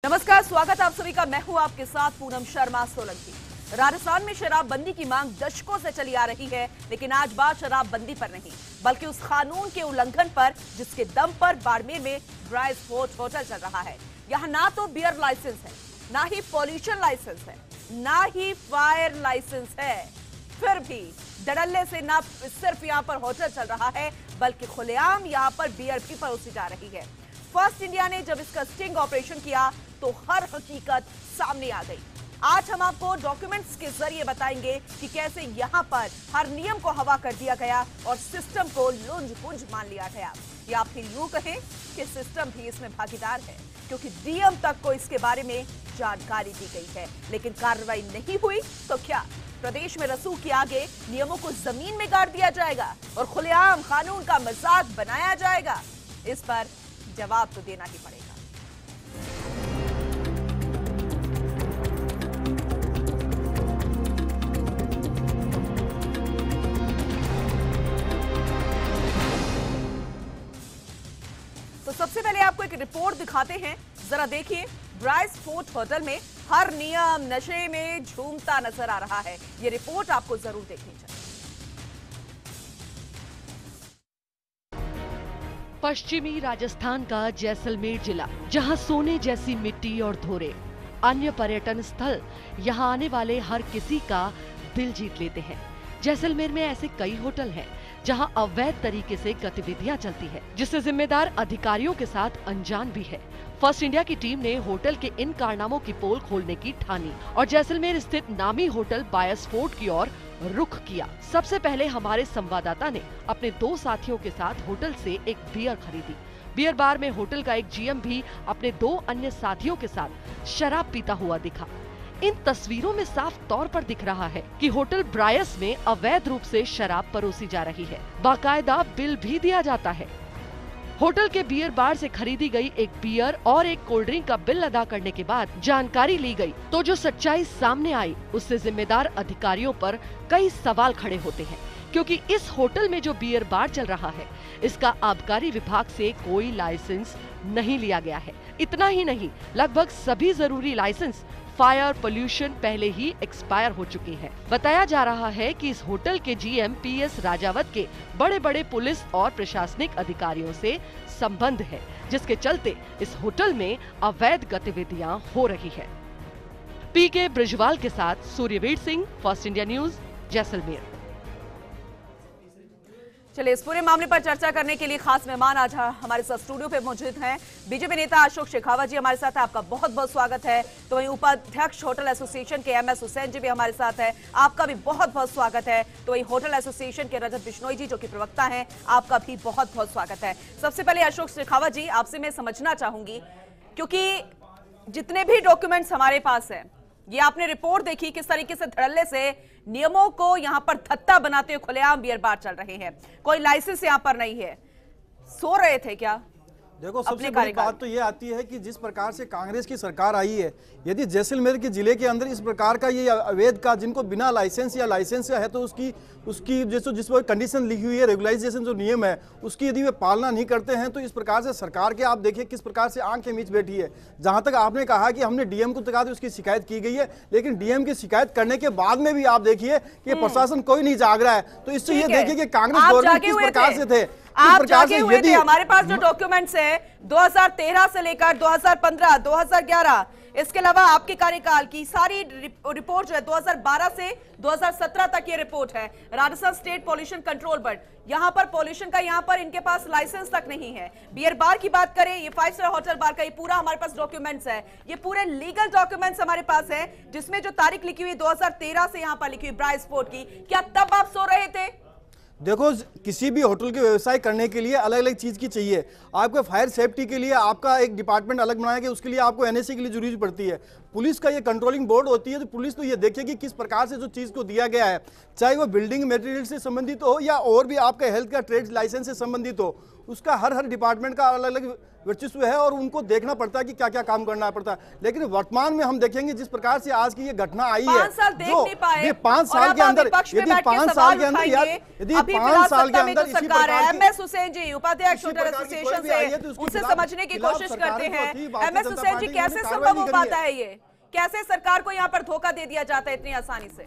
नमस्कार, स्वागत आप सभी का। मैं हूं आपके साथ पूनम शर्मा सोलंकी। राजस्थान में शराबबंदी की मांग दशकों से चली आ रही है, लेकिन आज बात शराबबंदी पर नहीं, बल्कि उस कानून के उल्लंघन पर जिसके दम पर बाड़मेर में ब्राइस फोर्ट होटल चल रहा है। यहाँ ना तो बियर लाइसेंस है, ना ही पॉल्यूशन लाइसेंस है, ना ही फायर लाइसेंस है, फिर भी धड़ल्ले से ना सिर्फ यहाँ पर होटल चल रहा है, बल्कि खुलेआम यहाँ पर बियर भी परोसी जा रही है। फर्स्ट इंडिया ने जब इसका स्टिंग ऑपरेशन किया तो हर हकीकत सामने आ गई। आज हम आपको डॉक्यूमेंट्स के जरिए बताएंगे कि कैसे यहां पर हर नियम को हवा कर दिया गया और सिस्टम को लुंज-पुंज मान लिया गया। या फिर यूं कहें कि सिस्टम भी इसमें भागीदार है, क्योंकि डीएम तक को इसके बारे में जानकारी दी गई है, लेकिन कार्रवाई नहीं हुई तो क्या प्रदेश में रसूख के आगे नियमों को जमीन में गाड़ दिया जाएगा और खुलेआम कानून का मजाक बनाया जाएगा? इस पर जवाब तो देना ही पड़ेगा। तो सबसे पहले आपको एक रिपोर्ट दिखाते हैं, जरा देखिए। ब्राइस फोर्ट होटल में हर नियम नशे में झूमता नजर आ रहा है। ये रिपोर्ट आपको जरूर देखनी चाहिए। पश्चिमी राजस्थान का जैसलमेर जिला, जहां सोने जैसी मिट्टी और धोरे अन्य पर्यटन स्थल यहां आने वाले हर किसी का दिल जीत लेते हैं। जैसलमेर में ऐसे कई होटल हैं जहां अवैध तरीके से गतिविधियां चलती है, जिससे जिम्मेदार अधिकारियों के साथ अनजान भी है। फर्स्ट इंडिया की टीम ने होटल के इन कारनामों की पोल खोलने की ठानी और जैसलमेर स्थित नामी होटल ब्राइस फोर्ट की ओर रुख किया। सबसे पहले हमारे संवाददाता ने अपने दो साथियों के साथ होटल से एक बियर खरीदी। बियर बार में होटल का एक जीएम भी अपने दो अन्य साथियों के साथ शराब पीता हुआ दिखा। इन तस्वीरों में साफ तौर पर दिख रहा है कि होटल ब्राइस में अवैध रूप से शराब परोसी जा रही है। बाकायदा बिल भी दिया जाता है। होटल के बियर बार से खरीदी गई एक बियर और एक कोल्ड ड्रिंक का बिल अदा करने के बाद जानकारी ली गई तो जो सच्चाई सामने आई, उससे जिम्मेदार अधिकारियों पर कई सवाल खड़े होते हैं, क्योंकि इस होटल में जो बियर बार चल रहा है, इसका आबकारी विभाग से कोई लाइसेंस नहीं लिया गया है। इतना ही नहीं, लगभग सभी जरूरी लाइसेंस फायर पोल्यूशन पहले ही एक्सपायर हो चुकी है। बताया जा रहा है कि इस होटल के जीएम पीएस राजावत के बड़े बड़े पुलिस और प्रशासनिक अधिकारियों से संबंध है, जिसके चलते इस होटल में अवैध गतिविधियां हो रही है। पीके ब्रिजवाल के साथ Suryaveer Singh, first India news, Jaisalmer. चलिए, इस पूरे मामले पर चर्चा करने के लिए खास मेहमान आज हमारे साथ स्टूडियो पे मौजूद हैं। बीजेपी नेता अशोक शेखावत जी हमारे साथ है, आपका बहुत बहुत स्वागत है। तो वहीं उपाध्यक्ष होटल एसोसिएशन के एमएस हुसैन जी भी हमारे साथ है, आपका भी बहुत बहुत स्वागत है। तो वहीं होटल एसोसिएशन के रजत बिश्नोई जी जो कि प्रवक्ता हैं, आपका भी बहुत बहुत स्वागत है। सबसे पहले अशोक शेखावत जी, आपसे मैं समझना चाहूंगी, क्योंकि जितने भी डॉक्यूमेंट्स हमारे पास है, ये आपने रिपोर्ट देखी किस तरीके से धड़ल्ले से नियमों को यहां पर धत्ता बनाते हुए खुलेआम बियर बार चल रहे हैं। कोई लाइसेंस यहां पर नहीं है। सो रहे थे क्या? देखो, सबसे बड़ी बात तो ये आती है कि जिस प्रकार से कांग्रेस की सरकार आई है, यदि जैसलमेर के जिले के अंदर इस प्रकार का ये अवैध का, जिनको बिना लाइसेंस या लाइसेंस है तो उसकी जिस पर कंडीशन लिखी हुई है, रेगुलाइजेशन जो नियम है, उसकी यदि वे पालना नहीं करते हैं तो इस प्रकार से सरकार के आप देखिए किस प्रकार से आंखें मीच बैठी है। जहां तक आपने कहा कि हमने डीएम को तक उसकी शिकायत की गई है, लेकिन डीएम की शिकायत करने के बाद में भी आप देखिए कि प्रशासन कोई नहीं जाग रहा है। तो इससे ये देखिए कि कांग्रेस गवर्नमेंट किस प्रकार से थे, आप जागे हुए थे। हमारे पास जो डॉक्यूमेंट्स है 2013 से लेकर 2015, 2011, इसके अलावा आपके कार्यकाल की सारी रिपोर्ट जो है 2012 से 2017 तक ये रिपोर्ट है। Rajasthan state pollution control board, यहाँ पर पॉल्यूशन का यहाँ पर इनके पास लाइसेंस तक नहीं है। बियर बार की बात करें, ये 5 स्टार होटल बार का ये पूरा हमारे पास डॉक्यूमेंट्स है। ये पूरे लीगल डॉक्यूमेंट्स हमारे पास है, जिसमें जो तारीख लिखी हुई 2013 से यहाँ पर लिखी हुई ब्राइस फोर्ट की। क्या तब आप सो रहे थे? देखो, किसी भी होटल के व्यवसाय करने के लिए अलग अलग चीज़ की चाहिए। आपको फायर सेफ्टी के लिए आपका एक डिपार्टमेंट अलग बनाया गया, उसके लिए आपको एनएससी के लिए जरूरी पड़ती है। पुलिस का ये कंट्रोलिंग बोर्ड होती है, तो पुलिस तो ये देखेगी किस प्रकार से जो चीज़ को दिया गया है, चाहे वो बिल्डिंग मटेरियल से संबंधित हो या और भी आपका हेल्थ का ट्रेड लाइसेंस से संबंधित हो, उसका हर डिपार्टमेंट का अलग अलग वर्चस्व है और उनको देखना पड़ता है कि क्या क्या काम करना पड़ता है। लेकिन वर्तमान में हम देखेंगे जिस प्रकार से आज की ये घटना आई है, 5 साल देख नहीं पाए, 5 साल के अंदर, यदि 5 साल के अंदर यदि 5 साल के अंदर सरकार है, एमएस हुसैन जी उपाध्यक्ष होटल एसोसिएशन से, उनसे समझने की कोशिश करते हैं। एमएस हुसैन जी, कैसे संभव हो पाता है ये? कैसे सरकार को यहाँ पर धोखा दे दिया जाता है इतनी आसानी से?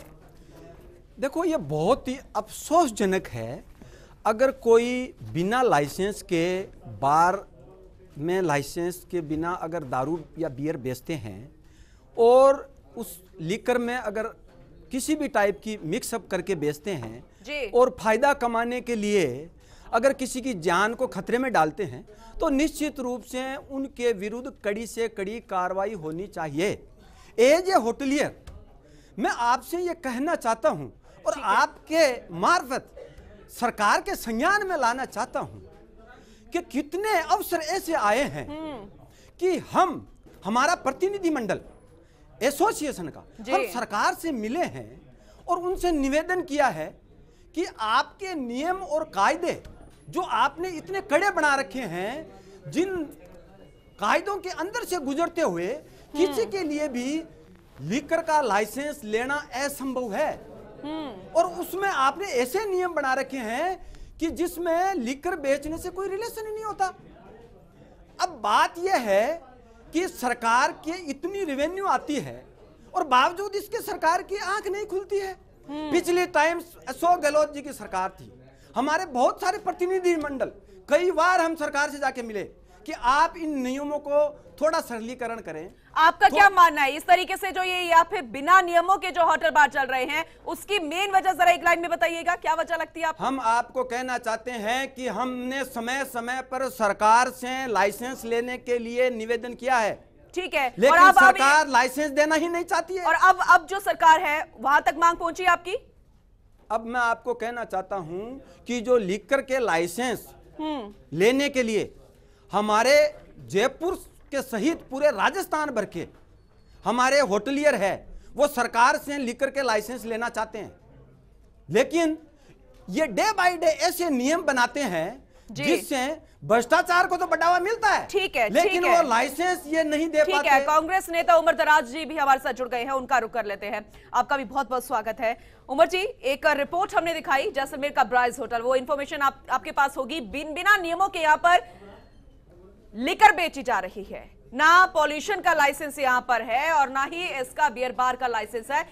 देखो, ये बहुत ही अफसोसजनक है अगर कोई बिना लाइसेंस के बार में लाइसेंस के बिना अगर दारू या बियर बेचते हैं और उस लीकर में अगर किसी भी टाइप की मिक्सअप करके बेचते हैं और फायदा कमाने के लिए अगर किसी की जान को खतरे में डालते हैं, तो निश्चित रूप से उनके विरुद्ध कड़ी से कड़ी कार्रवाई होनी चाहिए। एज ए होटलियर मैं आपसे ये कहना चाहता हूं और आपके मार्फत सरकार के संज्ञान में लाना चाहता हूं कि कितने अवसर ऐसे आए हैं कि हमारा प्रतिनिधिमंडल एसोसिएशन का हम सरकार से मिले हैं और उनसे निवेदन किया है कि आपके नियम और कायदे जो आपने इतने कड़े बना रखे हैं, जिन कायदों के अंदर से गुजरते हुए किसी के लिए भी लीकर का लाइसेंस लेना असंभव है और उसमें आपने ऐसे नियम बना रखे हैं कि जिसमें लीकर बेचने से कोई रिलेशन ही नहीं होता। अब बात यह है कि सरकार की इतनी रेवेन्यू आती है और बावजूद इसके सरकार की आंख नहीं खुलती है। पिछले टाइम अशोक गहलोत जी की सरकार थी, हमारे बहुत सारे प्रतिनिधि मंडल, कई बार हम सरकार से जाके मिले कि आप इन नियमों को थोड़ा सरलीकरण करें। आपका क्या मानना है इस तरीके से जो ये या फिर बिना नियमों के जो होटल बार चल रहे हैं, उसकी मेन वजह जरा एक लाइन में बताइएगा, क्या वजह लगती है आपको? हम आपको कहना चाहते हैं कि हमने समय समय पर सरकार से लाइसेंस लेने के लिए निवेदन किया है, ठीक है, लेकिन और अब सरकार लाइसेंस देना ही नहीं चाहती है। और अब जो सरकार है वहां तक मांग पहुंची आपकी? अब मैं आपको कहना चाहता हूं कि जो लीकर के लाइसेंस लेने के लिए हमारे जयपुर के सहित पूरे राजस्थान भर के हमारे होटलियर है, वो सरकार से लीकर के लाइसेंस लेना चाहते हैं, लेकिन ये डे बाय डे ऐसे नियम बनाते हैं जिससे भ्रष्टाचार को तो बढ़ावा मिलता है, ठीक है, लेकिन वो लाइसेंस ये नहीं दे पाते। ठीक है, कांग्रेस नेता उमर दराज जी भी हमारे साथ जुड़ गए हैं, उनका रुख कर लेते हैं। आपका भी बहुत बहुत स्वागत है उमर जी। एक रिपोर्ट हमने दिखाई जैसलमेर का ब्राइज होटल, वो इन्फॉर्मेशन आपके पास होगी, बिना नियमों के यहाँ पर लिकर बेची जा रही है, ना पॉल्यूशन का लाइसेंस यहां पर है और ना ही इसका बियर बार का लाइसेंस है।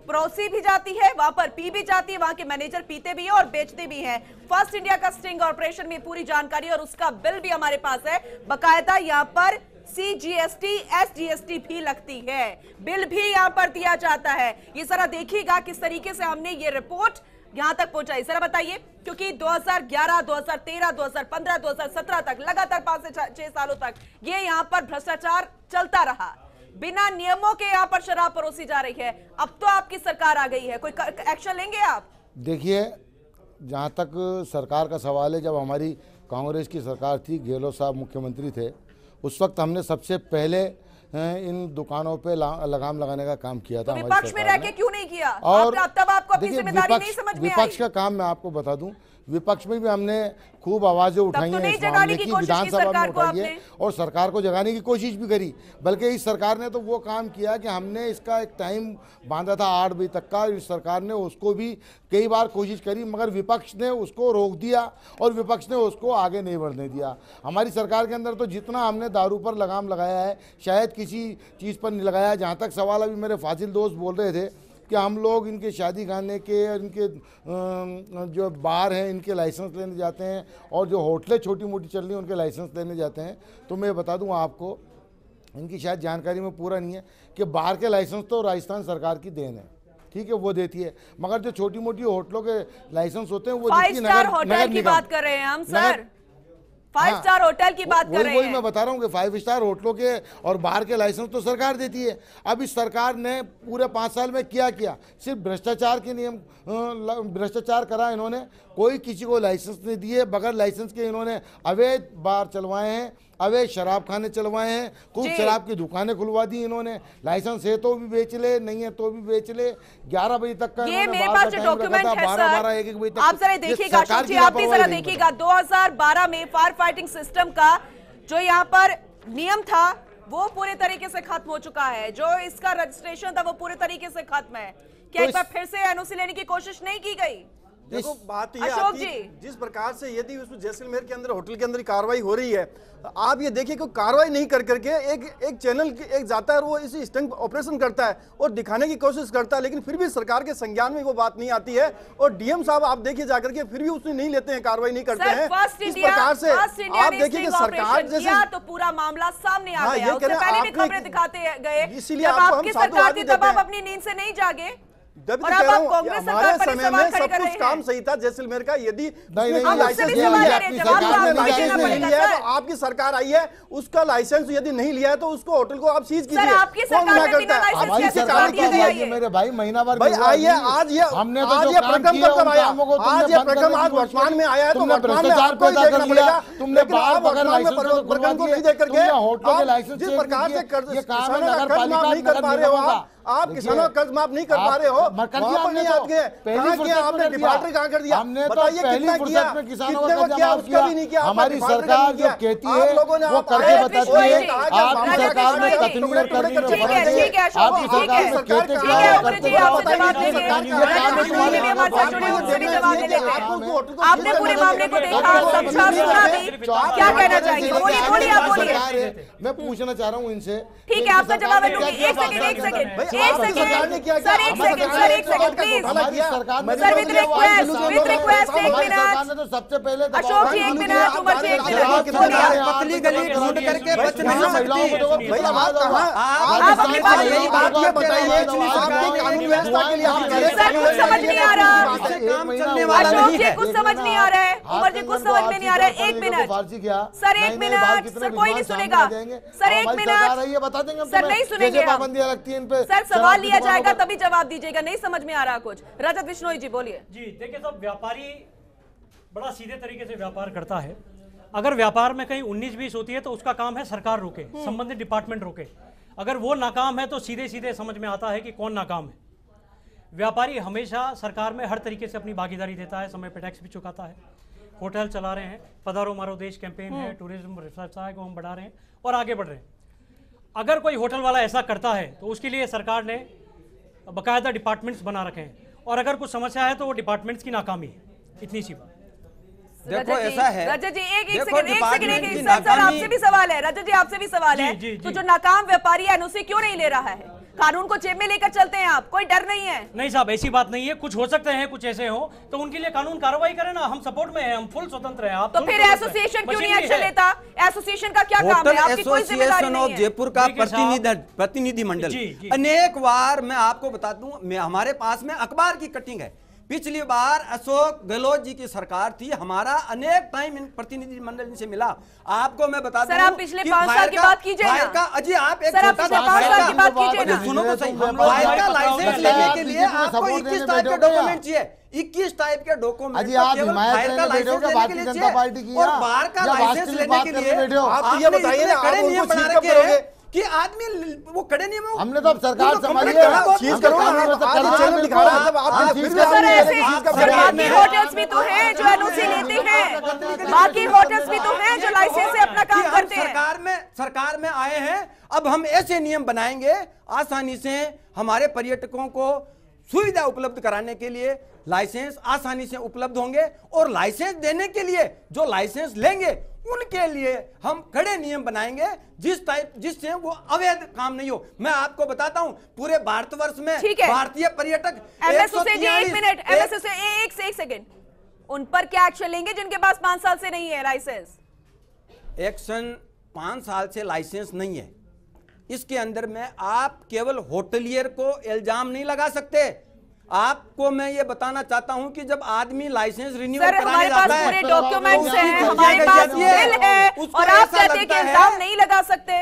परोसी भी जाती है, वहां पर पी भी जाती है, वहां के मैनेजर पीते भी है और बेचते भी हैं। फर्स्ट इंडिया का स्टिंग ऑपरेशन में पूरी जानकारी और उसका बिल भी हमारे पास है, बकायदा यहां पर CGST SGST भी लगती है, बिल भी यहां पर दिया जाता है। ये जरा देखिएगा किस तरीके से हमने ये रिपोर्ट यहां तक पहुंचाई, जरा बताइए, क्योंकि 2011, 2013, 2015, 2017 तक लगातार 5 से 6 सालों तक ये यहां पर भ्रष्टाचार चलता रहा, बिना नियमों के यहां पर शराब परोसी जा रही है। अब तो आपकी सरकार आ गई है, कोई एक्शन लेंगे आप? देखिए, जहां तक सरकार का सवाल है, जब हमारी कांग्रेस की सरकार थी, गहलोत साहब मुख्यमंत्री थे, उस वक्त हमने सबसे पहले इन दुकानों पे लगाम लगाने का काम किया था। तो विपक्ष में रह के क्यों नहीं किया? और तब आपको अपनी जिम्मेदारी नहीं समझ में आई? विपक्ष का काम मैं आपको बता दूं, विपक्ष में भी हमने खूब आवाजें उठाई हैं इस मामले की, विधानसभा में उठाई है और सरकार को जगाने की कोशिश भी करी। बल्कि इस सरकार ने तो वो काम किया कि हमने इसका एक टाइम बांधा था 8 बजे तक का, इस सरकार ने उसको भी कई बार कोशिश करी, मगर विपक्ष ने उसको रोक दिया और विपक्ष ने उसको आगे नहीं बढ़ने दिया। हमारी सरकार के अंदर तो जितना हमने दारू पर लगाम लगाया है, शायद किसी चीज़ पर नहीं लगाया। जहाँ तक सवाल अभी मेरे फाजिल दोस्त बोल रहे थे कि हम लोग इनके शादी खाने के, इनके जो बार हैं, इनके लाइसेंस लेने जाते हैं और जो होटलें छोटी मोटी चल रही हैं उनके लाइसेंस लेने जाते हैं, तो मैं बता दूं आपको, इनकी शायद जानकारी में पूरा नहीं है कि बार के लाइसेंस तो राजस्थान सरकार की देन है, ठीक है, वो देती है, मगर जो छोटी मोटी होटलों के लाइसेंस होते हैं वो 5 स्टार होटल की बात कर रहे हैं हम सर, 5 स्टार होटल की बात कर रहे हैं। वही मैं बता रहा हूँ कि 5 स्टार होटलों के और बाहर के लाइसेंस तो सरकार देती है। अब इस सरकार ने पूरे 5 साल में क्या किया? सिर्फ भ्रष्टाचार के नियम, भ्रष्टाचार करा इन्होंने, कोई किसी को लाइसेंस नहीं दिए, बगैर लाइसेंस के इन्होंने अवैध बार चलवाए हैं अवैध शराब खाने चलवाए हैं, खूब शराब की दुकानें खुलवा दी इन्होंने। लाइसेंस है तो भी बेच ले, नहीं है तो भी बेच ले। 11 बजे तक का ये मेरे पास जो डॉक्यूमेंट है सर, 12-1 बजे तक। आप जरा देखिएगा अशोक जी, आप भी जरा देखिएगा 2012 में फायर फाइटिंग सिस्टम का जो यहाँ पर नियम था वो पूरे तरीके से खत्म हो चुका है। जो इसका रजिस्ट्रेशन था वो पूरे तरीके से खत्म है। क्या एक बार फिर से एनओसी लेने की कोशिश नहीं की गई? देखो बात ये आती है जिस प्रकार से यदि उसमें जैसलमेर के अंदर होटल के अंदर कार्रवाई हो रही है, आप ये देखिए कि कार्रवाई नहीं कर करके एक चैनल एक जाता है और वो इसी स्टंट ऑपरेशन करता है और दिखाने की कोशिश करता है, लेकिन फिर भी सरकार के संज्ञान में वो बात नहीं आती है। और डीएम साहब आप देखिए जाकर के फिर भी उसने नहीं लेते हैं, कार्रवाई नहीं करते हैं। इस प्रकार से आप देखिए कि सरकार जैसे तो पूरा मामला सामने आ गया, उससे पहले भी खबरें दिखाते गए। इसीलिए आपकी सरकार थी तब आप अपनी नींद से नहीं जागे और अब आप कांग्रेस सरकार पर समय में सब कुछ काम सही था जैसलमेर का। यदि आपकी सरकार आई है उसका लाइसेंस यदि नहीं लिया है तो उसको होटल को आप सीज कीजिए। आपकी सरकार में बिना लाइसेंस के सरकार कीजिए मेरे भाई, महीना भर भाई आइए। आज ये प्रकरण कब आया? आज ये प्रकरण आज वर्तमान में आया है तो वर्तमान में आपको देखना पड़ेगा। तुमने बाहर प्रकरण को नहीं देख करके होटल के लाइसेंस जिस प्रकार से किसानों का कर्ज माफ नहीं कर पा रहे हो, आप किसानों का कर्ज माफ नहीं कर पा रहे हो, वहां नहीं आते हैं। आपने डिफॉल्टर कहां कर दिया? हमने तो पहली फुर्सत में किसानों का कर्ज माफ किया। हमारी सरकार जो कहती है वो करके बताती है। आपकी सरकार ने कतनी और करनी आपकी सरकार में कहते आपने पूरे मामले को देखा, समझा, सुना भी, क्या कहना चाहिए? बोलिए आप बोलिए। मैं पूछना चाह रहा हूँ इनसे। ठीक है, आपका जवाब है। एक second please sir, with request एक मिनट। तो सबसे पहले अशोक जी 1 मिनट, उमर जी 1 मिनट, पतली गली ढूंढ करके बच नहीं सकती। आप अपनी बात यही बात ये बताइए, कानून व्यवस्था के लिए हम सर कुछ समझ नहीं आ रहा। अशोक जी कुछ समझ नहीं आ रहा है, उमर जी कुछ समझ में नहीं आ रहा है। 1 मिनट सर, 1 मिनट सर, कोई नहीं सुनेगा सर। 1 मिनट बता देंगे सर, नहीं सुनेंगे। पाबंदियां लगती है इन पे सर, सवाल लिया जाएगा तभी जवाब दीजिएगा। नहीं समझ में आ रहा कुछ। रजत बिश्नोई जी बोलिए। जी देखिए साहब, व्यापारी बड़ा सीधे तरीके से व्यापार करता है। अगर व्यापार में कहीं 19-20 होती है तो उसका काम है सरकार रोके, संबंधित डिपार्टमेंट रोके। अगर वो नाकाम है तो सीधे सीधे समझ में आता है कि कौन नाकाम है। व्यापारी हमेशा सरकार में हर तरीके से अपनी भागीदारी देता है, समय पर टैक्स भी चुकाता है। होटल चला रहे हैं, पधारो मारो देश कैंपेन है, टूरिज्म व्यवसाय को हम बढ़ा रहे हैं और आगे बढ़ रहे हैं। अगर कोई होटल वाला ऐसा करता है तो उसके लिए सरकार ने बाकायदा डिपार्टमेंट्स बना रखे हैं, और अगर कुछ समस्या है तो वो डिपार्टमेंट्स की नाकामी है। इतनी सी बात। देखो ऐसा है, रजत जी एक सेकंड सर, आपसे भी सवाल है। रजत जी आपसे भी सवाल है। तो जो नाकाम व्यापारी है एनओसी क्यों नहीं ले रहा है? कानून को जेब में लेकर चलते हैं आप, कोई डर नहीं है? नहीं साहब, ऐसी बात नहीं है। कुछ हो सकते हैं, कुछ ऐसे हो तो उनके लिए कानून कार्रवाई करे ना। हम सपोर्ट में हैं, हम फुल स्वतंत्र हैं। आप तो फिर एसोसिएशन क्यों नहीं एक्शन लेता? एसोसिएशन का क्या काम है? आपकी कोई जिम्मेदारी नहीं है। जयपुर का प्रतिनिधिमंडल अनेक बार, मैं आपको बता दूं, हमारे पास में अखबार की कटिंग है। पिछली बार अशोक गहलोत जी की सरकार थी, हमारा अनेक टाइम इन प्रतिनिधि मंडल से मिला। आपको मैं बता दूं, सर आप पिछले 5 साल की बात कीजिए ना। अजी आप एक छोटा सा 5 साल की बात कीजिए ना। सुनो तो सही, फायर का लाइसेंस लेने के लिए आपको 21 टाइप के डॉक्यूमेंट चाहिए। 21 टाइप के डॉक्यूमेंट फायर का लाइसेंस भारतीय जनता पार्टी की, और बाहर का लाइसेंस लेने के लिए आप ये बताइए ना, कड़े नियम बना रखे हैं कि आदमी वो कड़े नियम। हमने तो अब सरकार संभाली है। बाकी होटल्स भी तो हैं जो एनओसी लेते हैं, बाकी होटल्स भी तो हैं जो लाइसेंस से अपना काम करते हैं। सरकार में आए हैं, अब हम ऐसे नियम बनाएंगे आसानी से हमारे पर्यटकों को सुविधा उपलब्ध कराने के लिए लाइसेंस आसानी से उपलब्ध होंगे, और लाइसेंस देने के लिए जो लाइसेंस लेंगे उनके लिए हम कड़े नियम बनाएंगे जिससे वो अवैध काम नहीं हो। मैं आपको बताता हूं, पूरे भारतवर्ष में भारतीय पर्यटक एक सेकंड, उन पर क्या एक्शन लेंगे जिनके पास 5 साल से नहीं है लाइसेंस? एक्शन 5 साल से लाइसेंस नहीं है, इसके अंदर में आप केवल होटलियर को इल्जाम नहीं लगा सकते। आपको मैं ये बताना चाहता हूं कि जब आदमी लाइसेंस रिन्यूअल कराने जाता है, पूरे डॉक्यूमेंट्स हैं, हमारे पास बिल है, और आप कहते हैं कि इल्जाम नहीं लगा सकते।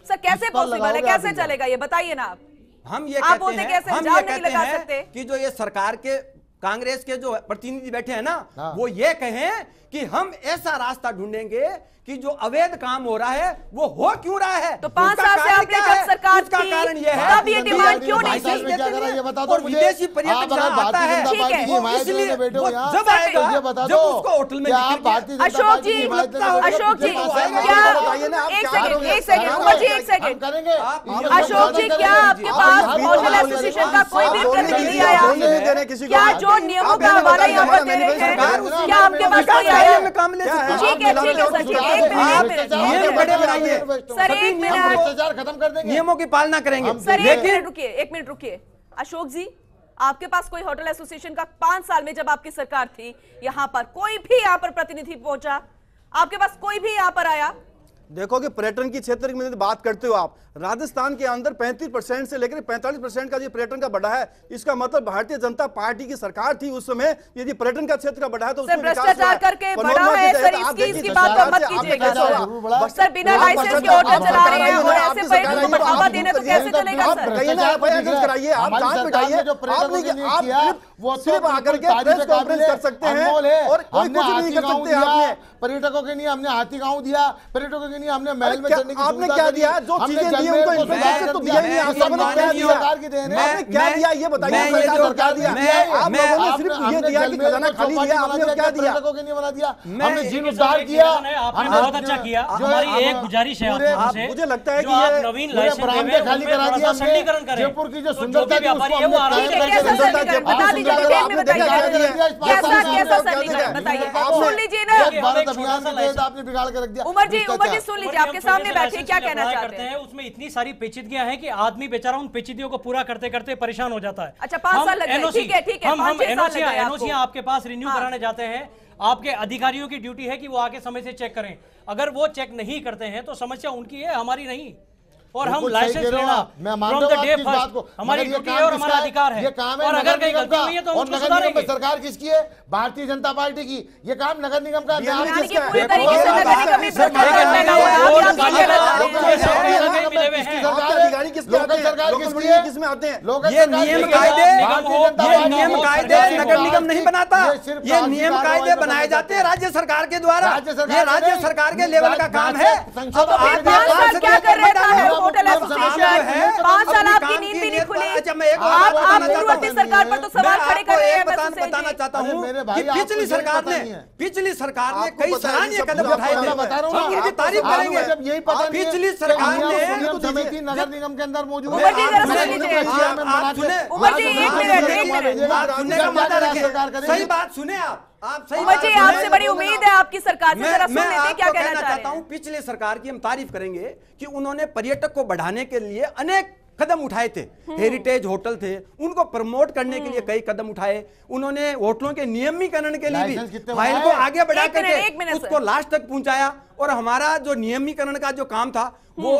सर कैसे पॉसिबल है, कैसे चलेगा ये बताइए ना आप। हम ये कहते हैं कि जो ये सरकार के कांग्रेस के जो प्रतिनिधि बैठे हैं ना, वो ये कहें कि हम ऐसा रास्ता ढूंढेंगे कि जो अवैध काम हो रहा है वो हो क्यों रहा है। तो 5 साल से आपने जब सरकार का कारण ये है, तब ये डिमांड क्यों नहीं थी? ये बता दो, विदेशी पर्यटक आता है, इसलिए जब आएगा जब उसको होटल में अशोक जी, अशोक जी क्या, एक सेकंड उमर जी, एक सेकंड अशोक जी, क्या आपके पास होटल एसोसिएशन का कोई भी प्रतिनिधि आया? क्या जो नियमों का हवाला यहाँ पर दे रहे हैं, क्या आपके पास कोई आया? ठीक है सर, ठीक है, सर एक मिनट भ्रष्टाचार खत्म कर देंगे, नियमों की पालना करेंगे। सर एक मिनट रुकिए। अशोक जी, आपके पास कोई होटल एसोसिएशन का 5 साल में जब आपकी सरकार थी, यहाँ पर कोई भी यहाँ पर प्रतिनिधि पहुंचा? आपके पास कोई भी यहाँ पर आया? देखो कि पर्यटन की क्षेत्र में बात करते हो आप, राजस्थान के अंदर 35% से लेकर 45% का जो पर्यटन का बढ़ा है, इसका मतलब भारतीय जनता पार्टी की सरकार थी उस समय। यदि पर्यटन का क्षेत्र का बढ़ा है तो उसमें भ्रष्टाचार करके बढ़ा है सर, इसकी बात तो मत कीजिएगा सर। बिना लाइसेंस के होटल चला रहे हैं और ऐसे पर्यटन को बढ़ावा देने तो कैसे चलेगा सर? कहीं ना कराइए, आप जांच बिठाइए, आप सिर्फ आकर के प्रेस कॉन्फ्रेंस कर सकते हैं और कोई कुछ नहीं कर सकते। आपने पर्यटकों के लिए हमने हाथी गांव दिया, पर्यटकों के लिए हमने महल में चढ़ने की आपने क्या दिया? जो चीजें दी उनको इंफ्रास्ट्रक्चर तो दिया ही नहीं। आपने क्या दिया ये बताइए, सरकार दिया? आप लोगों ने सिर्फ ये दिया कि खजाना खाली दिया, आपने क्या दिया? पर्यटकों के लिए बना दिया, हमने झील उद्धार किया, आपने बहुत अच्छा किया। हमारी एक गुजारिश है आपसे, मुझे लगता है कि ये नवीन लाइसेंस खाली करा दिया, सरलीकरण करें। जयपुर की जो सुंदरता है भारत अभियान के तहत आपने बिगाड़ के रख दिया। उमर जी सुन लीजिए, आपके सामने बैठे क्या कहना चाहते हैं? उसमें इतनी सारी पेचीदगियां हैं कि आदमी बेचारा उन पेचीदगियों को पूरा करते करते परेशान हो जाता है। अच्छा 5 साल लग गए, ठीक है, हम एनओसी आपके पास रिन्यू कराने जाते हैं, आपके अधिकारियों की ड्यूटी है कि वो आके समय से चेक करें। अगर वो चेक नहीं करते हैं तो समस्या उनकी है, हमारी नहीं। और हम लाइसेंस लेना फ्रॉम द डे फर्स्ट हमारी ड्यूटी है और हमारा अधिकार है। और अगर कहीं गलती हुई है तो हम उसको सुधारेंगे। सरकार किसकी है? भारतीय जनता पार्टी की। ये काम नगर निगम का किसमें आते हैं? ये नियम कायदे नगर निगम नहीं बनाता, ये नियम कायदे बनाए जाते हैं राज्य सरकार के द्वारा। ये राज्य सरकार के लेवल का काम है। क्या कर रहे थे होटल एसोसिएशन? 5 साल आपकी नींद भी नहीं खुली। आप पूर्ववर्ती सरकार पर तो सवाल खड़े कर रहे हैं। बताना चाहता हूँ कि पिछली सरकार ने कई सराहनीय कदम उठाए थे, हम उनकी तारीफ करेंगे। यही पता पिछली सरकार ने समिति नगर निगम के अंदर मौजूद उमर जी सही बात सुने आप सही उमर जी, आपसे बड़ी उम्मीद है आपकी सरकार से। जरा सुन लेते क्या कहना चाहता हूं। पिछले सरकार की हम तारीफ करेंगे कि उन्होंने पर्यटक को बढ़ाने के लिए अनेक कदम उठाए थे। हेरिटेज होटल थे, उनको प्रमोट करने के लिए कई कदम उठाए। उन्होंने होटलों के नियमीकरण के लिए भी फाइल को आगे बढ़ा करके उसको लास्ट तक पहुंचाया। और हमारा जो नियमीकरण का जो काम था वो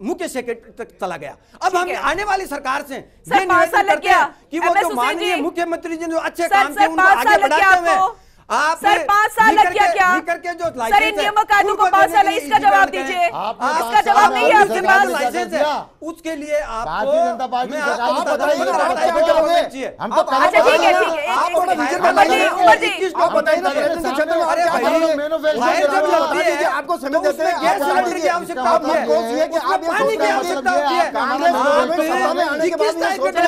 मुख्य सेक्रेटरी तक चला गया। अब हम आने वाली सरकार से ये निवेदन करते हैं कि वो जो माननीय मुख्यमंत्री जी जो अच्छे काम किए उनको आगे बढ़ाते हुए आप सर 5 साल लग गया क्या? सर इन नियमों कानूनों को 5 साल है, इसका जवाब दीजिए। इसका जवाब नहीं है आपके पास। लाइसेंस है उसके लिए आपको अच्छा ठीक है उमर जी आप बताइए ना पर्यटन क्षेत्र में आपको समय देते हैं, गैस सिलेंडर की आवश्यकता होती है कि आप पानी की आवश्यकता होती है।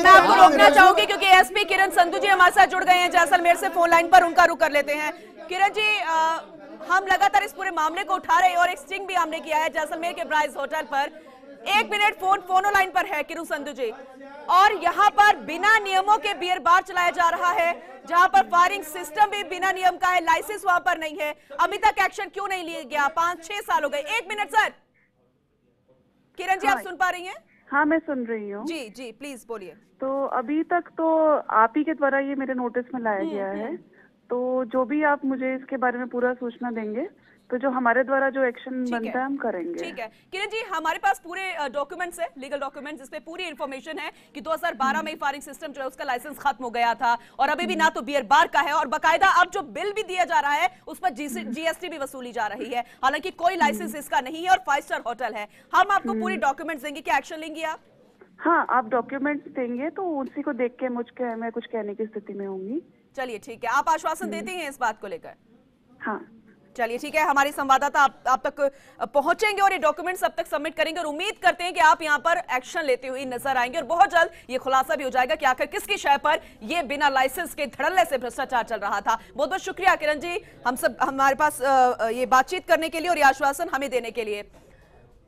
मैं आपको रोकना चाहूंगी क्योंकि एसपी किरण संधू जी हमारे साथ जुड़ गए हैं जैसलमेर से फोन लाइन पर, उनका रुख कर लेते हैं। किरण जी, हम लगातार इस पूरे मामले को उठा रहे हैं और एक स्टिंग भी हमने किया है जैसलमेर के ब्राइज होटल पर। 1 मिनट फोनो लाइन पर है किरण संधू जी। और यहाँ पर बिना नियमों के बियर बार चलाया जा रहा है, जहां पर फायरिंग सिस्टम भी बिना नियम का है, लाइसेंस वहां पर नहीं है। अभी तक एक्शन क्यों नहीं लिया गया? 5-6 साल हो गए। 1 मिनट सर। किरण जी, आप सुन पा रही हैं? हाँ, मैं सुन रही हूँ। जी प्लीज बोलिए। तो अभी तक तो आप ही के द्वारा ये मेरे नोटिस में लाया गया है, तो जो भी आप मुझे इसके बारे में पूरा सूचना देंगे तो जो हमारे द्वारा जो एक्शन बनता है हम करेंगे। ठीक है किरण जी, हमारे पास पूरे डॉक्यूमेंट्स है, लीगल डॉक्यूमेंट्स, जिसपे पूरी इन्फॉर्मेशन है कि 2012 में फायरिंग सिस्टम जो है उसका लाइसेंस खत्म हो गया था और अभी भी ना तो बियर बार का है और बाकायदा अब जो बिल भी दिया जा रहा है उस पर जीएसटी भी वसूली जा रही है, हालांकि कोई लाइसेंस इसका नहीं है और 5 स्टार होटल है। हम आपको पूरी डॉक्यूमेंट्स देंगे, क्या एक्शन लेंगे आप? हाँ, आप डॉक्यूमेंट्स देंगे तो उसी को देख के मैं कुछ कहने की स्थिति में होंगी चलिए ठीक है, आप आश्वासन देती हैं इस बात को लेकर? हाँ चलिए ठीक है, हमारी संवाददाता आप तक पहुंचेंगे और ये डॉक्यूमेंट्स अब तक सबमिट करेंगे और उम्मीद करते हैं कि आप यहां पर एक्शन लेते हुए नजर आएंगे और बहुत जल्द ये खुलासा भी हो जाएगा कि आखिर किसकी शय पर ये बिना लाइसेंस के धड़ल्ले से भ्रष्टाचार चल रहा था। बहुत बहुत शुक्रिया किरण जी, हमारे पास ये बातचीत करने के लिए और ये आश्वासन हमें देने के लिए।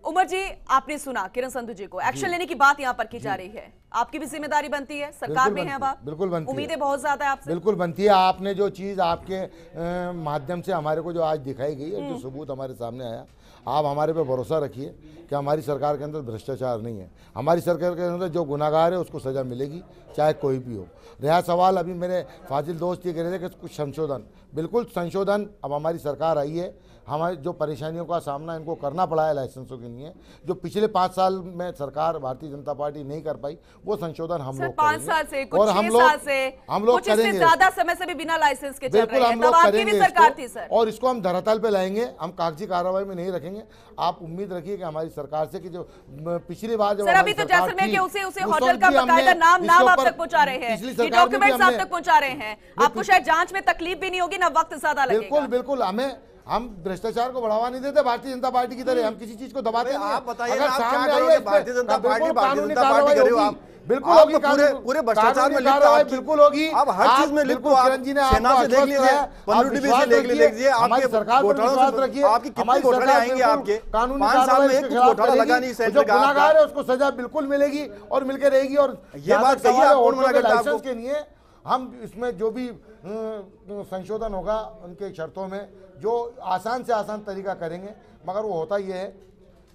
उमर जी, आपने सुना किरण संधू जी को, एक्शन लेने की बात यहाँ पर की जा रही है, आपकी भी जिम्मेदारी बनती है, सरकार में है अब आप, बिल्कुल बनती है, उम्मीदें बहुत ज्यादा है आपसे, बिल्कुल बनती है। आपने जो चीज़ आपके माध्यम से हमारे को जो आज दिखाई गई है, जो सबूत हमारे सामने आया, आप हमारे पे भरोसा रखिए कि हमारी सरकार के अंदर भ्रष्टाचार नहीं है। हमारी सरकार के अंदर जो गुनाहगार है उसको सज़ा मिलेगी, चाहे कोई भी हो। रहा सवाल, अभी मेरे फाजिल दोस्त ये कह रहे थे कि कुछ संशोधन, बिल्कुल संशोधन, अब हमारी सरकार आई है, हमारी जो परेशानियों का सामना इनको करना पड़ा है लाइसेंसों के लिए, जो पिछले 5 साल में सरकार भारतीय जनता पार्टी नहीं कर पाई, वो संशोधन हम लोग 5 साल से, कुछ और 6 साल से, हम लोग कुछ इससे ज्यादा समय से भी बिना लाइसेंस के चल रहे हैं, तब आपकी भी सरकार थी सर। और इसको हम धरातल पे लाएंगे, हम कागजी कार्रवाई में नहीं रखेंगे। आप उम्मीद रखिए कि हमारी सरकार से कि जो पिछली बार जब सर अभी तो जैसलमेर के उसे होटल का बकायदा नाम आप तक पहुंचा रहे हैं, ये डॉक्यूमेंट्स आप तक पहुंचा रहे हैं, आपको शायद जांच में तकलीफ भी नहीं होगी ना वक्त ज्यादा लगेगा। बिल्कुल बिल्कुल, हम भ्रष्टाचार को बढ़ावा नहीं देते भारतीय जनता पार्टी की तरह, हम किसी चीज को दबाते नहीं। आप बताइए, अगर आप क्या सामने करोगे? आइए, भारतीय जनता पार्टी कानूनी कर कार्रवाई रहे हो आप, बिल्कुल होगी, पूरे भ्रष्टाचार में कार्रवाई बिल्कुल होगी। आप हर चीज में लिखो, आप सेना से देख लीजिए, पनडुब्बी से देख लीजिए, हमारी सरकार पर विश्वास रखिए, आपकी कितने घोटाले आएंगे आपके, कानूनी 5 साल में एक घोटाला लगा नहीं सेंटर जो का, गुनाहगार है उसको सजा बिल्कुल मिलेगी और मिलकर रहेगी। और ये बात सही है, कौन मना करता है आपको? के लिए हम इसमें जो भी संशोधन होगा उनके शर्तों में जो आसान से आसान तरीका करेंगे, मगर वो होता ये है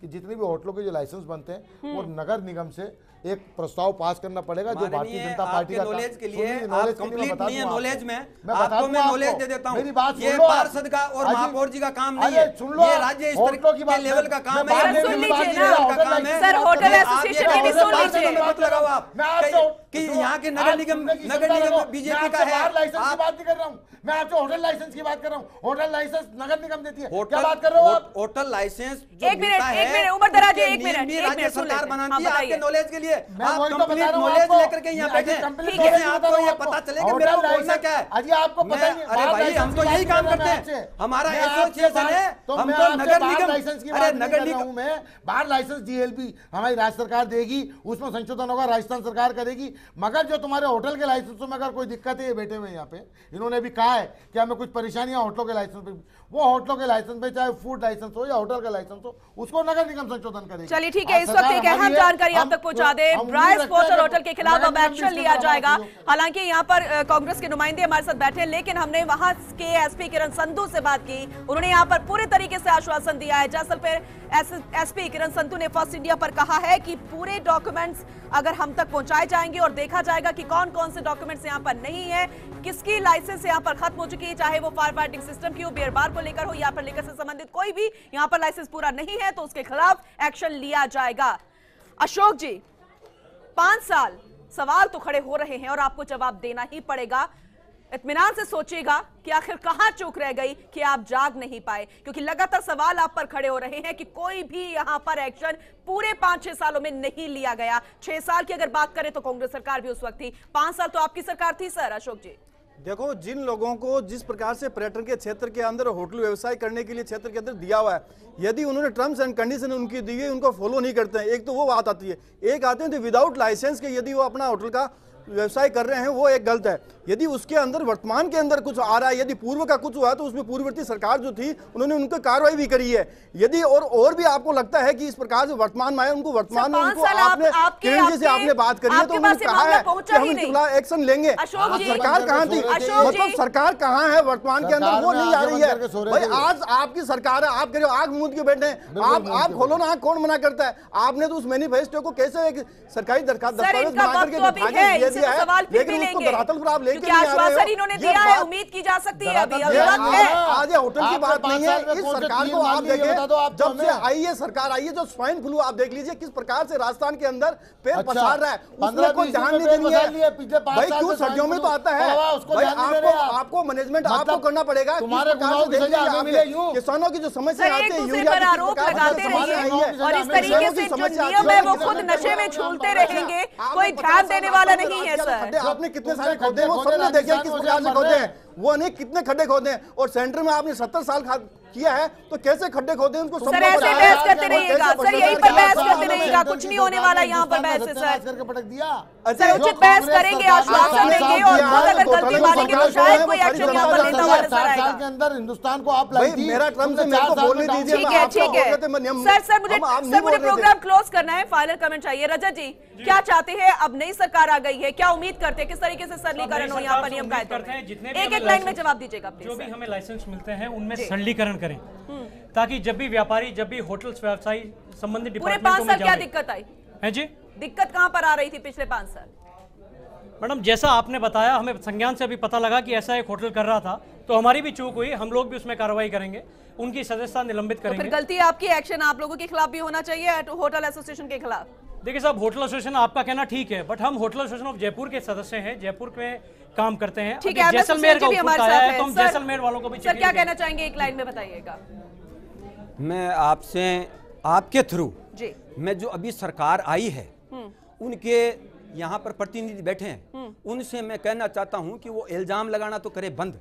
कि जितने भी होटलों के जो लाइसेंस बनते हैं वो नगर निगम से एक प्रस्ताव पास करना पड़ेगा, जो भारतीय जनता पार्टी का नॉलेज के लिए नॉलेज कंप्लीट नहीं है, नॉलेज में आपको मैं नॉलेज दे देता हूं। मेरी बात ये सुन लो, पार्षद का और महापौर जी का काम नहीं है, ये राज्य स्तर के लेवल का काम है, सुन लीजिए ना सर, होटल एसोसिएशन की भी सुन लीजिए, मत लगाओ आप कि यहाँ के नगर निगम बीजेपी का है। लाइसेंस की बात नहीं कर रहा हूँ मैं, आपसे होटल लाइसेंस की बात कर रहा हूँ। होटल लाइसेंस नगर निगम देती है, क्या बात कर रहे हो आप? होटल लाइसेंस एक मिनट उमर दराज, एक मिनट राज्य सरकार बनाती है, आपके नॉलेज के लिए। कंप्लीट नॉलेज लेकर के यहाँ बैठे, आपको ये पता चले कि मेरा बोलना क्या है। अजी आपको पता नहीं, अरे भाई हम तो यही काम करते हैं, हमारा एसोसिएशन है, हम तो नगर निगम, लाइसेंस की अरे बात नगर नहीं कर रहा हूं मैं। बाहर लाइसेंस जीएलपी हमारी राज्य सरकार देगी, उसमें संशोधन होगा, राजस्थान सरकार करेगी। मगर जो तुम्हारे होटल के लाइसेंसों में अगर कोई दिक्कत है, ये बैठे हुए यहाँ पे इन्होंने भी कहा है कि हमें कुछ परेशानियां होटलों के लाइसेंस पे, वो होटलों के लाइसेंस पे चाहे फूड लाइसेंस हो या होटल का लाइसेंस हो, उसको नगर निगम संशोधन करेगी। चलिए ठीक है, इस वक्त एक अहम जानकारी आप तक पहुंचा दे, ब्राइस पोर्टर होटल के खिलाफ अब एक्शन लिया जाएगा। हालांकि यहाँ पर कांग्रेस के नुमाइंदे हमारे साथ बैठे हैं, लेकिन हमने वहां के एसपी किरण संधू से बात की, उन्होंने यहाँ पर पूरे तरीके से आश्वासन दिया है। जैसलमेर एसपी किरण संधू ने फर्स्ट इंडिया पर कहा है कि पूरे डॉक्यूमेंट्स अगर हम तक पहुंचाए जाएंगे और देखा जाएगा कि कौन कौन से डॉक्यूमेंट्स यहाँ पर नहीं है, किसकी लाइसेंस यहाँ पर खत्म हो चुकी है, चाहे वो फायर फाइटिंग सिस्टम की हो, बियर बार को लेकर हो या फिर लेकर से संबंधित कोई भी यहाँ पर लाइसेंस पूरा नहीं है, तो उसके खिलाफ एक्शन लिया जाएगा। अशोक जी, 5 साल सवाल तो खड़े हो रहे हैं और आपको जवाब देना ही पड़ेगा। इत्मीनान से सोचिएगा कि आखिर कहां चूक रह गई कि आप जाग नहीं पाए, क्योंकि लगातार सवाल आप पर खड़े हो रहे हैं कि कोई भी यहां पर एक्शन पूरे 5-6 सालों में नहीं लिया गया। 6 साल की अगर बात करें तो कांग्रेस सरकार भी उस वक्त थी, 5 साल तो आपकी सरकार थी सर। अशोक जी देखो, जिन लोगों को जिस प्रकार से पर्यटन के क्षेत्र के अंदर होटल व्यवसाय करने के लिए क्षेत्र के अंदर दिया हुआ है, यदि उन्होंने टर्म्स एंड कंडीशन उनकी दी है, उनको फॉलो नहीं करते हैं, एक तो वो बात आती है। एक आते हैं तो विदाउट लाइसेंस के यदि वो अपना होटल का व्यवसाय कर रहे हैं, वो एक गलत है। यदि उसके अंदर वर्तमान के अंदर कुछ आ रहा है, यदि पूर्व का कुछ हुआ है, तो उसमें पूर्ववर्ती सरकार जो थी उन्होंने उनको कार्रवाई भी करी है। यदि और भी आपको लगता है कि इस प्रकार से वर्तमान में उनको वर्तमान में उनको आपने किरण जी से आपने बात करी है, तो उन्होंने कहा है कि हम इनके एक्शन लेंगे। सरकार कहाँ थी, मतलब सरकार कहाँ है वर्तमान के अंदर, वो नहीं आ रही है। भाई आज आपकी सरकार है, आप कह रहे हो आग मूंद के बैठे हैं, आप खोलो ना, कौन मना करता है? आपने तो उस मैनिफेस्टो को कैसे एक सरकारी दस्तावेज बना करके लेकिन उसको धरातल पर आप लेके आश्वासन इन्होंने दिया है, उम्मीद की जा सकती है। अभी आज होटल की बात नहीं है, इस सरकार को आप देखें, जब से आई है सरकार आई है, जो स्वाइन फ्लू आप देख लीजिए किस प्रकार से राजस्थान के अंदर पैर पसार रहा है, उसमें कोई ध्यान नहीं देनी है। भाई क्यों सर्दियों में तो आता है, आपको मैनेजमेंट आपको करना पड़ेगा। किसानों की जो समस्या आती है, यूरिया की आरोप लगाते रहिए और इस तरीके से जो नियम है वो खुद नशे में झूलते रहेंगे, कोई ध्यान देने वाला नहीं है सर। आपने कितने सारे खोदे हैं वो सबने देखा किस प्रकार से खोदे हैं, वो अनेक कितने खड्डे खोदे हैं, और सेंटर में आपने 70 साल किया है तो कैसे खड्डे खोदे उनको सर ऐसे बहस करते रहिएगा सर, यहीं पर बहस करते रहिएगा, कुछ नहीं होने वाला यहाँ पर बहस है सर। करके पटक दिया सर उचित बहस करेंगे, आश्वासन देंगे, और अगर गलती मानेंगे तो शायद कोई एक्शन यहाँ पर लेता हुआ नजर आएगा। 4 साल के अंदर हिंदुस्तान को आप लाई थी, मेरा टर्म से मेरे को बोलने दीजिए। ठीक है ठीक है सर मुझे प्रोग्राम क्लोज करना है, फाइनल कमेंट चाहिए। रजत जी क्या चाहते हैं, अब नई सरकार आ गई है, क्या उम्मीद करते हैं, किस तरीके से सरलीकरण हो यहाँ पर नियम कायदे? एक एक लाइन में जवाब दीजिएगा। जो भी हमें लाइसेंस मिलते हैं उनमें सरलीकरण करें, ताकि जब भी व्यापारी, जब भी होटल्स व्यवसायी संबंधित पूरे 5 साल क्या दिक्कत आई है जी? दिक्कत कहां पर आ रही थी पिछले 5 साल? मैडम जैसा आपने बताया, हमें संज्ञान से अभी पता लगा कि ऐसा एक होटल कर रहा था, तो हमारी भी चूक हुई, हम लोग भी उसमें कार्रवाई करेंगे, उनकी सदस्यता निलंबित करेंगे। तो फिर गलती आपकी, एक्शन आप लोगों के खिलाफ भी होना चाहिए, होटल एसोसिएशन के खिलाफ। देखिए साहब, होटल एसोसिएशन आपका कहना ठीक है, बट हम होटल एसोसिएशन ऑफ जयपुर के सदस्य हैं, जयपुर में काम करते हैं। ठीक है, जैसलमेर का उठा है तो हम जैसलमेर वालों को भी। सर क्या कहना चाहेंगे, एक लाइन में बताइएगा। मैं आपसे आपके थ्रू जी, मैं जो अभी सरकार आई है उनके यहाँ पर प्रतिनिधि बैठे हैं, उनसे मैं कहना चाहता हूँ कि वो इल्जाम लगाना तो करे बंद,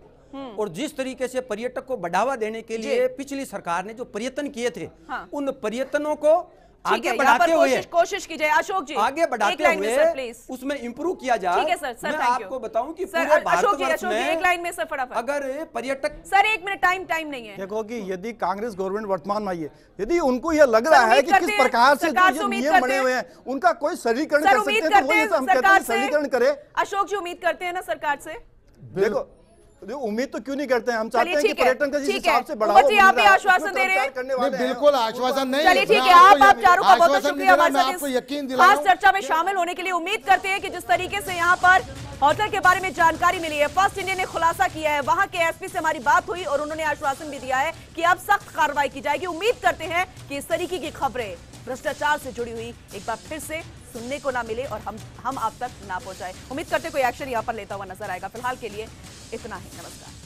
और जिस तरीके से पर्यटक को बढ़ावा देने के लिए पिछली सरकार ने जो प्रयत्न किए थे, उन प्रयत्नों को आगे बढ़ाते हुए कोशिश कीजिए। अशोक जी आगे बढ़ाते हुए उसमें इंप्रूव किया जाए। ठीक है सर, मैं आपको बताऊं कि पूरे भारतवर्ष में एक लाइन में सर फटाफट, अगर पर्यटक सर 1 मिनट टाइम नहीं है। देखो कि यदि कांग्रेस गवर्नमेंट वर्तमान में आई है, यदि उनको यह लग रहा है कि किस प्रकार से जो नियम बने हुए हैं उनका कोई सरलीकरण कर सकते हैं, तो वो ये हम कहते हैं सरलीकरण करे। अशोक जी उम्मीद करते हैं ना सरकार से? देखो उम्मीद तो क्यों नहीं करते हैं, हम चाहते हैं कि पर्यटन का जिस हिसाब से बढ़ावा मिल रहा है, आप ही आश्वासन दे रहे हैं। बिल्कुल आश्वासन नहीं। चलिए ठीक है, आप चारों का बहुत शुक्रिया हमारे साथ खास चर्चा में शामिल होने के लिए। उम्मीद करते हैं कि जिस तरीके से यहाँ पर होटल के बारे में जानकारी मिली है, फर्स्ट इंडिया ने खुलासा किया है, वहां के एसपी से हमारी बात हुई और उन्होंने आश्वासन भी दिया है कि अब सख्त कार्रवाई की जाएगी। उम्मीद करते हैं कि इस तरीके की खबरें भ्रष्टाचार से जुड़ी हुई एक बार फिर से सुनने को ना मिले और हम आप तक ना पहुंचाए। उम्मीद करते कोई एक्शन यहाँ पर लेता हुआ नजर आएगा। फिलहाल के लिए इतना ही, नमस्कार।